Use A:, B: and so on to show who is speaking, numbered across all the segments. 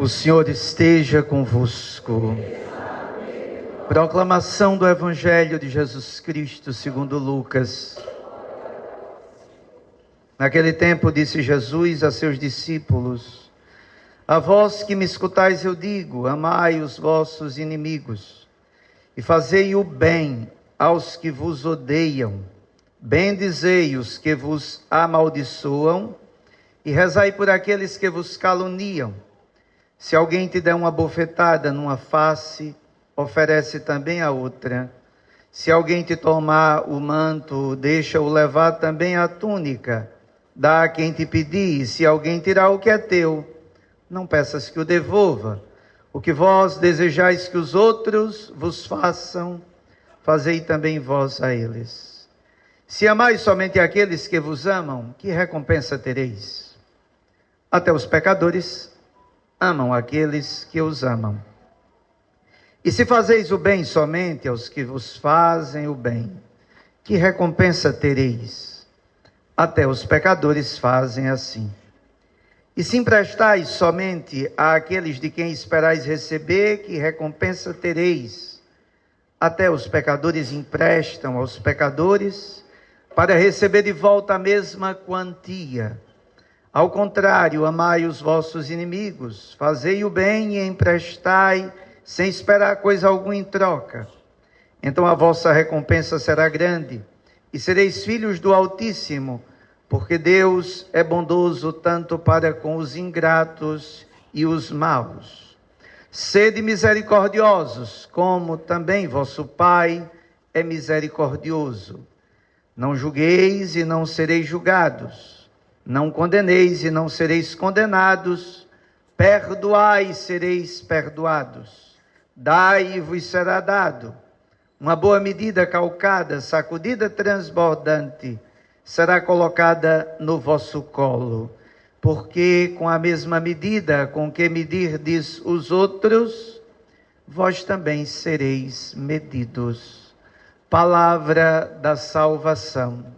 A: O Senhor esteja convosco. Proclamação do Evangelho de Jesus Cristo segundo Lucas. Naquele tempo disse Jesus a seus discípulos: A vós que me escutais eu digo, amai os vossos inimigos, e fazei o bem aos que vos odeiam, bendizei os que vos amaldiçoam, e rezai por aqueles que vos caluniam. Se alguém te der uma bofetada numa face, oferece também a outra. Se alguém te tomar o manto, deixa-o levar também a túnica. Dá a quem te pedir, e se alguém tirar o que é teu, não peças que o devolva. O que vós desejais que os outros vos façam, fazei também vós a eles. Se amais somente aqueles que vos amam, que recompensa tereis? Até os pecadores amam aqueles que os amam. E se fazeis o bem somente aos que vos fazem o bem, que recompensa tereis? Até os pecadores fazem assim. E se emprestais somente àqueles de quem esperais receber, que recompensa tereis? Até os pecadores emprestam aos pecadores, para receber de volta a mesma quantia. Ao contrário, amai os vossos inimigos, fazei o bem e emprestai, sem esperar coisa alguma em troca. Então a vossa recompensa será grande, e sereis filhos do Altíssimo, porque Deus é bondoso tanto para com os ingratos e os maus. Sede misericordiosos, como também vosso Pai é misericordioso. Não julgueis e não sereis julgados. Não condeneis e não sereis condenados. Perdoai e sereis perdoados. Dai e vos será dado. Uma boa medida calcada, sacudida, transbordante, será colocada no vosso colo. Porque com a mesma medida com que medirdes os outros, vós também sereis medidos. Palavra da salvação.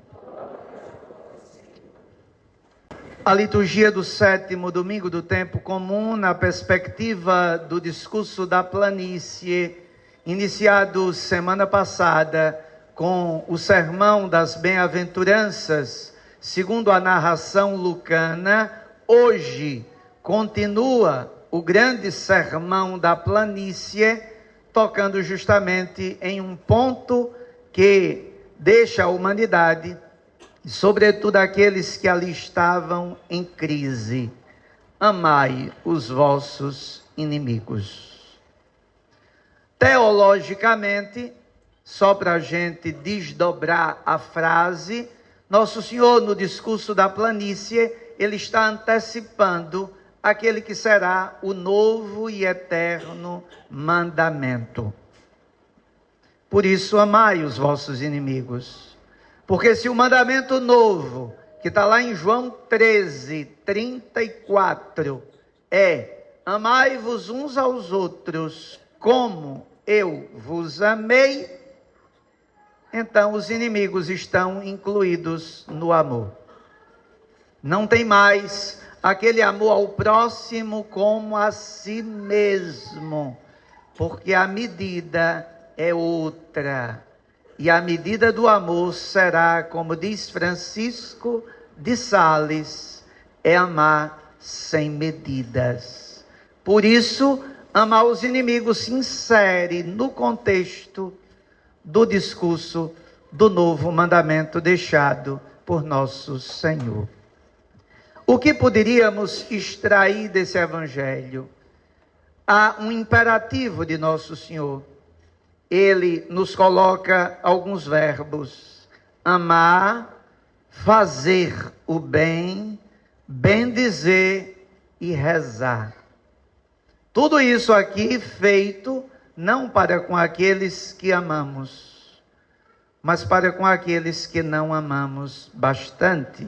A: A liturgia do 7º domingo do tempo comum, na perspectiva do discurso da planície, iniciado semana passada com o sermão das bem-aventuranças, segundo a narração lucana, hoje continua o grande sermão da planície, tocando justamente em um ponto que deixa a humanidade, sobretudo aqueles que ali estavam em crise: amai os vossos inimigos. Teologicamente, só para a gente desdobrar a frase, Nosso Senhor, no discurso da planície, ele está antecipando aquele que será o novo e eterno mandamento. Por isso, amai os vossos inimigos. Porque se o mandamento novo, que está lá em João 13, 34, é: amai-vos uns aos outros como eu vos amei, então os inimigos estão incluídos no amor. Não tem mais aquele amor ao próximo como a si mesmo, porque a medida é outra. E a medida do amor será, como diz Francisco de Sales, é amar sem medidas. Por isso, amar os inimigos se insere no contexto do discurso do novo mandamento deixado por nosso Senhor. O que poderíamos extrair desse evangelho? Há um imperativo de nosso Senhor. Ele nos coloca alguns verbos: amar, fazer o bem, bendizer e rezar. Tudo isso aqui feito não para com aqueles que amamos, mas para com aqueles que não amamos bastante,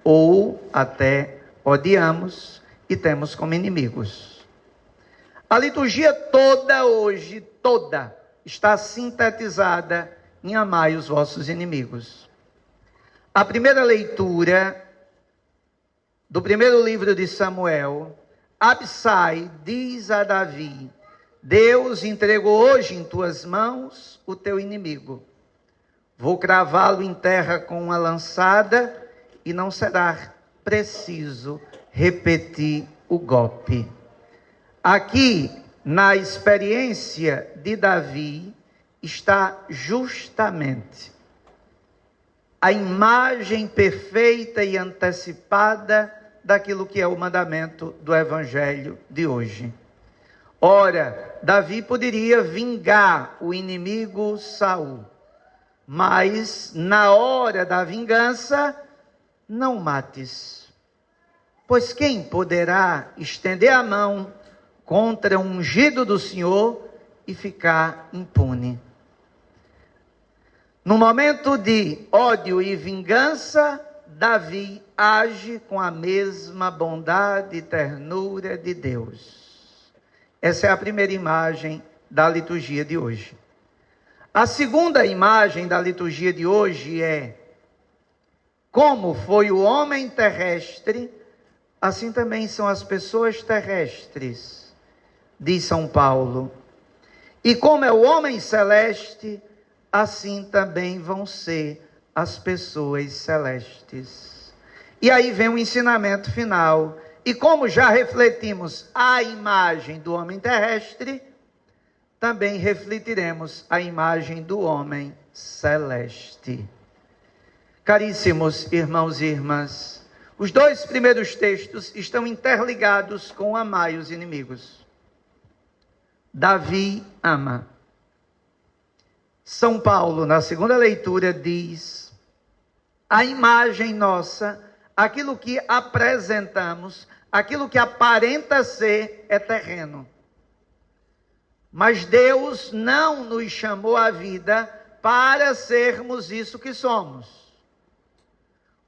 A: ou até odiamos e temos como inimigos. A liturgia toda hoje, toda, está sintetizada em amai os vossos inimigos. A primeira leitura do primeiro livro de Samuel Absai diz a Davi: Deus entregou hoje em tuas mãos o teu inimigo. Vou cravá-lo em terra com uma lançada e não será preciso repetir o golpe. Aqui, na experiência de Davi, está justamente a imagem perfeita e antecipada daquilo que é o mandamento do Evangelho de hoje. Ora, Davi poderia vingar o inimigo Saul, mas na hora da vingança, não mates, pois quem poderá estender a mão contra o ungido do Senhor e ficar impune? No momento de ódio e vingança, Davi age com a mesma bondade e ternura de Deus. Essa é a primeira imagem da liturgia de hoje. A segunda imagem da liturgia de hoje é: como foi o homem terrestre, assim também são as pessoas terrestres, diz São Paulo. E como é o homem celeste, assim também vão ser as pessoas celestes. E aí vem o ensinamento final. E como já refletimos a imagem do homem terrestre, também refletiremos a imagem do homem celeste. Caríssimos irmãos e irmãs, os dois primeiros textos estão interligados com amai os inimigos. Davi ama. São Paulo, na segunda leitura, diz: a imagem nossa, aquilo que apresentamos, aquilo que aparenta ser, é terreno. Mas Deus não nos chamou à vida para sermos isso que somos.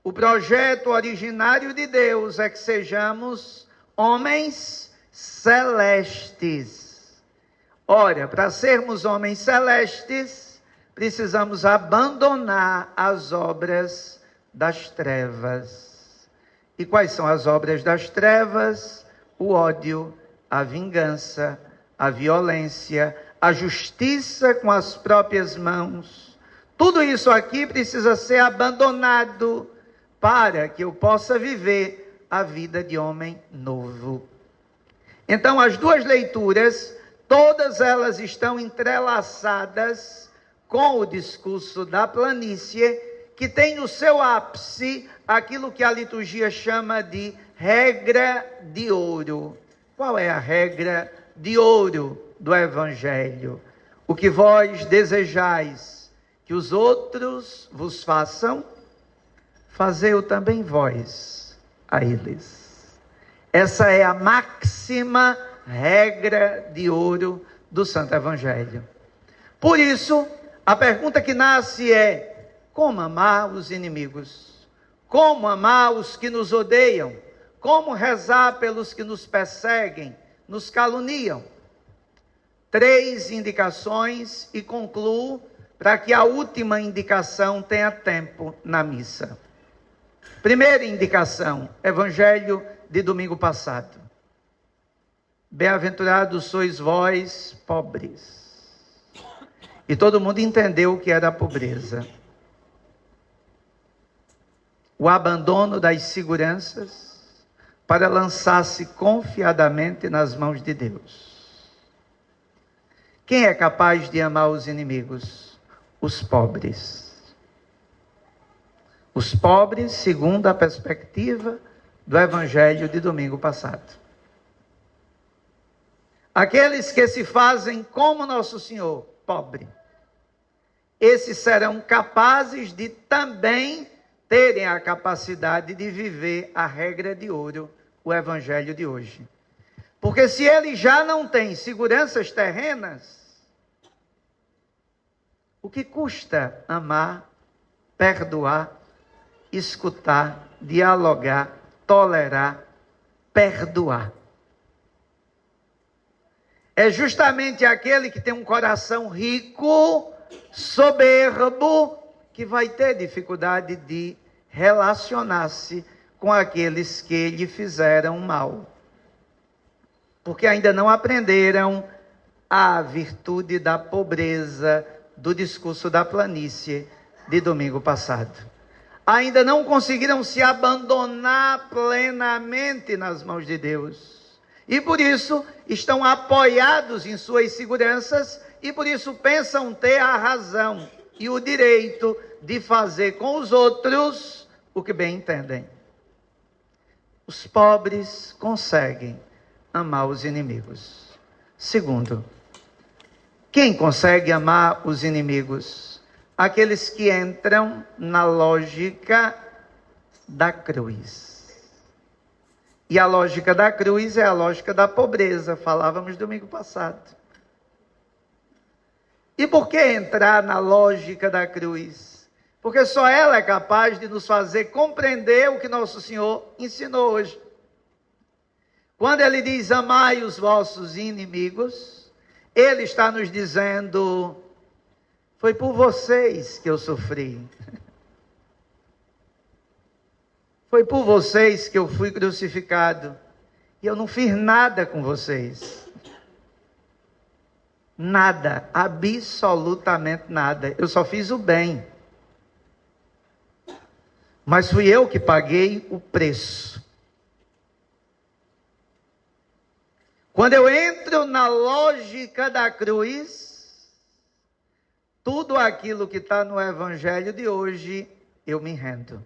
A: O projeto originário de Deus é que sejamos homens celestes. Ora, para sermos homens celestes, precisamos abandonar as obras das trevas. E quais são as obras das trevas? O ódio, a vingança, a violência, a justiça com as próprias mãos. Tudo isso aqui precisa ser abandonado para que eu possa viver a vida de homem novo. Então, as duas leituras, todas elas estão entrelaçadas com o discurso da planície, que tem no seu ápice aquilo que a liturgia chama de regra de ouro. Qual é a regra de ouro do Evangelho? O que vós desejais que os outros vos façam, fazei-o também vós a eles. Essa é a máxima regra de ouro do Santo Evangelho. Por isso, a pergunta que nasce é: como amar os inimigos? Como amar os que nos odeiam? Como rezar pelos que nos perseguem, nos caluniam? 3 indicações e concluo para que a última indicação tenha tempo na missa. Primeira indicação, Evangelho de domingo passado. Bem-aventurados sois vós, pobres. E todo mundo entendeu o que era a pobreza. O abandono das seguranças para lançar-se confiadamente nas mãos de Deus. Quem é capaz de amar os inimigos? Os pobres. Os pobres, segundo a perspectiva do Evangelho de domingo passado. Aqueles que se fazem como Nosso Senhor, pobre. Esses serão capazes de também terem a capacidade de viver a regra de ouro, o Evangelho de hoje. Porque se ele já não tem seguranças terrenas, o que custa amar, perdoar, escutar, dialogar, tolerar, perdoar? É justamente aquele que tem um coração rico, soberbo, que vai ter dificuldade de relacionar-se com aqueles que lhe fizeram mal. porque ainda não aprenderam a virtude da pobreza do discurso da planície de domingo passado. Ainda não conseguiram se abandonar plenamente nas mãos de Deus. E por isso estão apoiados em suas seguranças e por isso pensam ter a razão e o direito de fazer com os outros o que bem entendem. Os pobres conseguem amar os inimigos. Segundo, quem consegue amar os inimigos? Aqueles que entram na lógica da cruz. E a lógica da cruz é a lógica da pobreza, falávamos domingo passado. E por que entrar na lógica da cruz? Porque só ela é capaz de nos fazer compreender o que Nosso Senhor ensinou hoje. Quando Ele diz, amai os vossos inimigos, Ele está nos dizendo, foi por vocês que eu sofri. Foi por vocês que eu fui crucificado. E eu não fiz nada com vocês. Nada, absolutamente nada. Eu só fiz o bem. Mas fui eu que paguei o preço. Quando eu entro na lógica da cruz, tudo aquilo que está no evangelho de hoje, eu me rendo.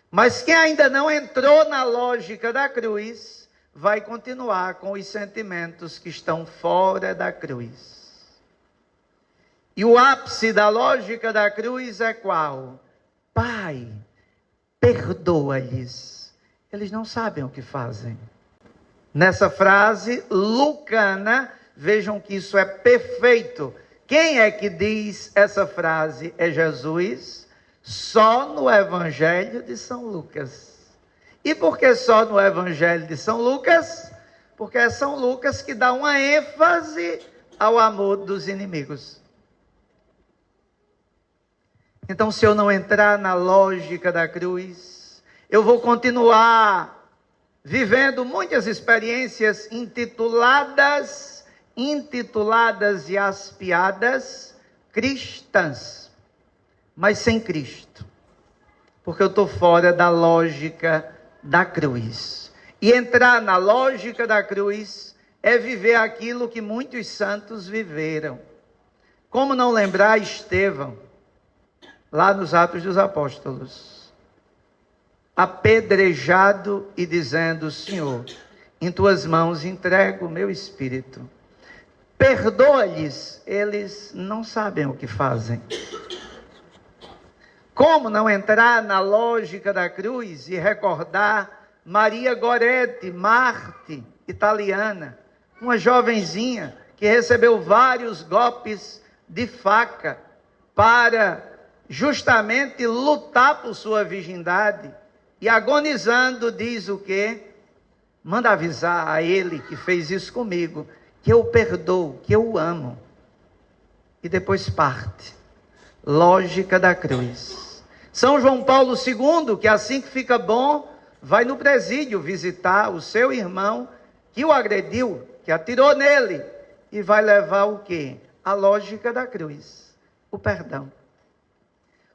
A: Mas quem ainda não entrou na lógica da cruz, vai continuar com os sentimentos que estão fora da cruz. E o ápice da lógica da cruz é qual? Pai, perdoa-lhes. Eles não sabem o que fazem. Nessa frase lucana, vejam que isso é perfeito. Quem é que diz essa frase? É Jesus, só no Evangelho de São Lucas. E por que só no Evangelho de São Lucas? Porque é São Lucas que dá uma ênfase ao amor dos inimigos. Então, se eu não entrar na lógica da cruz, eu vou continuar vivendo muitas experiências intituladas e aspiadas cristãs, mas sem Cristo, porque eu estou fora da lógica da cruz. E entrar na lógica da cruz é viver aquilo que muitos santos viveram. Como não lembrar Estevão, lá nos Atos dos Apóstolos, apedrejado e dizendo, Senhor, em tuas mãos entrego o meu espírito. Perdoa-lhes, eles não sabem o que fazem. Como não entrar na lógica da cruz e recordar Maria Goretti, Marte, italiana, uma jovenzinha que recebeu vários golpes de faca para justamente lutar por sua virgindade, e agonizando diz o quê? Manda avisar a ele que fez isso comigo, que eu perdoo, que eu o amo. E depois parte. Lógica da cruz. São João Paulo II, que assim que fica bom, vai no presídio visitar o seu irmão que o agrediu, que atirou nele, e vai levar o quê? A lógica da cruz, o perdão.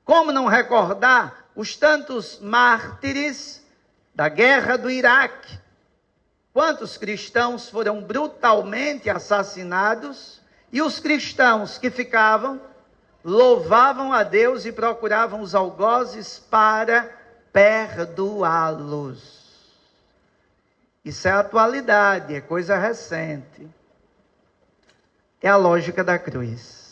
A: Como não recordar os tantos mártires da guerra do Iraque? Quantos cristãos foram brutalmente assassinados e os cristãos que ficavam louvavam a Deus e procuravam os algozes para perdoá-los. Isso é atualidade, é coisa recente. É a lógica da cruz.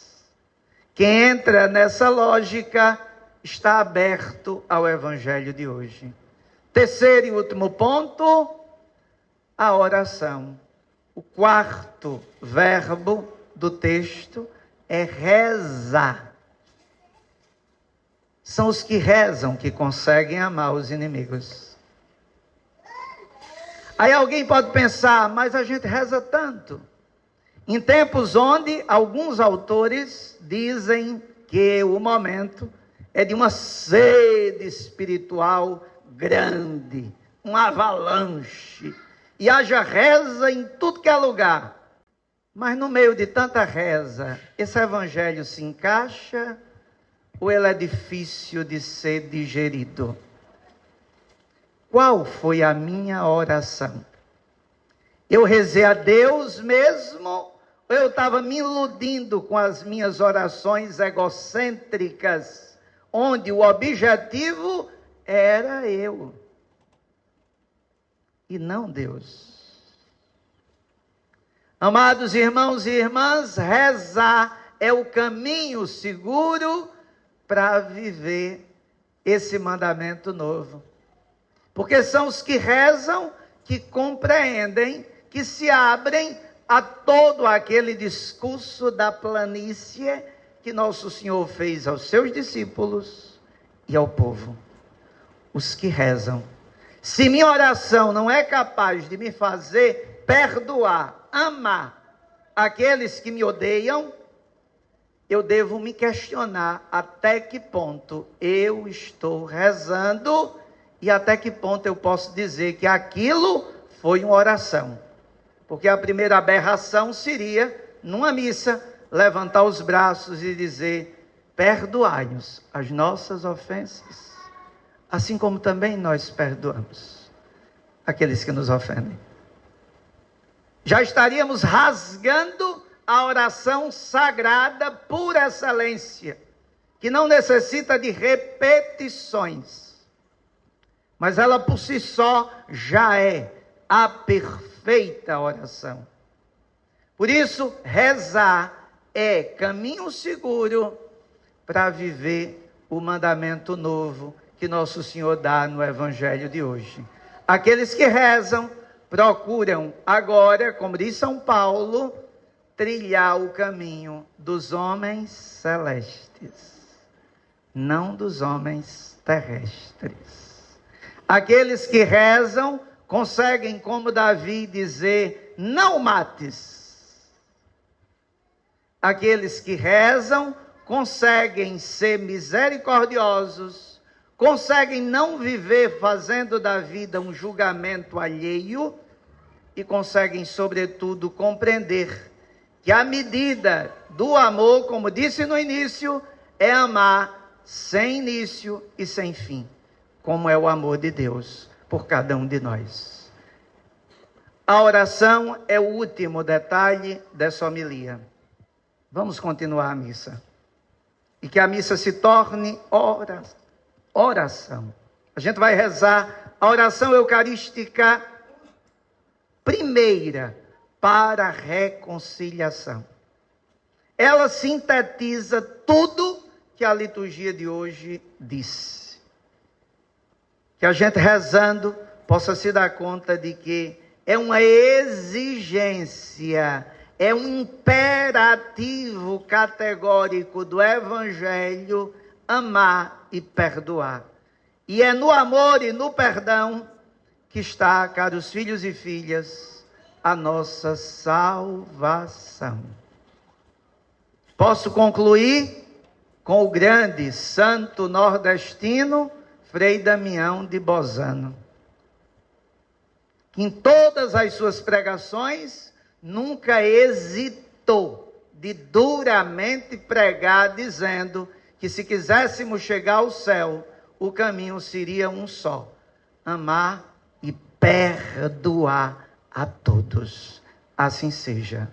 A: Quem entra nessa lógica está aberto ao evangelho de hoje. Terceiro e último ponto, a oração. O quarto verbo do texto é rezar. São os que rezam que conseguem amar os inimigos. Aí alguém pode pensar, mas a gente reza tanto. Em tempos onde alguns autores dizem que o momento é de uma sede espiritual grande, um avalanche. e haja reza em tudo que é lugar. Mas no meio de tanta reza, esse evangelho se encaixa ou ele é difícil de ser digerido? Qual foi a minha oração? Eu rezei a Deus mesmo, ou eu estava me iludindo com as minhas orações egocêntricas, onde o objetivo era eu e não Deus? Amados irmãos e irmãs, rezar é o caminho seguro para viver esse mandamento novo. Porque são os que rezam que compreendem, que se abrem a todo aquele discurso da planície que Nosso Senhor fez aos seus discípulos e ao povo. Os que rezam. Se minha oração não é capaz de me fazer perdoar, amar aqueles que me odeiam, eu devo me questionar até que ponto eu estou rezando e até que ponto eu posso dizer que aquilo foi uma oração. Porque a primeira aberração seria, numa missa, levantar os braços e dizer: perdoai-nos as nossas ofensas, assim como também nós perdoamos aqueles que nos ofendem. Já estaríamos rasgando a oração sagrada por excelência, que não necessita de repetições, mas ela por si só já é a perfeita oração. Por isso, rezar é caminho seguro para viver o mandamento novo que Nosso Senhor dá no Evangelho de hoje. Aqueles que rezam procuram agora, como diz São Paulo, trilhar o caminho dos homens celestes, não dos homens terrestres. Aqueles que rezam conseguem, como Davi, dizer: não mates. Aqueles que rezam conseguem ser misericordiosos, conseguem não viver fazendo da vida um julgamento alheio e conseguem, sobretudo, compreender que a medida do amor, como disse no início, é amar sem início e sem fim, como é o amor de Deus por cada um de nós. A oração é o último detalhe dessa homilia. Vamos continuar a missa. E que a missa se torne oração. A gente vai rezar a oração eucarística primeira para a reconciliação. Ela sintetiza tudo que a liturgia de hoje diz. Que a gente rezando possa se dar conta de que é uma exigência, é um imperativo categórico do Evangelho amar e perdoar. E é no amor e no perdão que está, caros filhos e filhas, a nossa salvação. Posso concluir com o grande santo nordestino Frei Damião de Bozano, que em todas as suas pregações nunca hesitou de duramente pregar, dizendo que se quiséssemos chegar ao céu, o caminho seria um só: amar e perdoar a todos. Assim seja.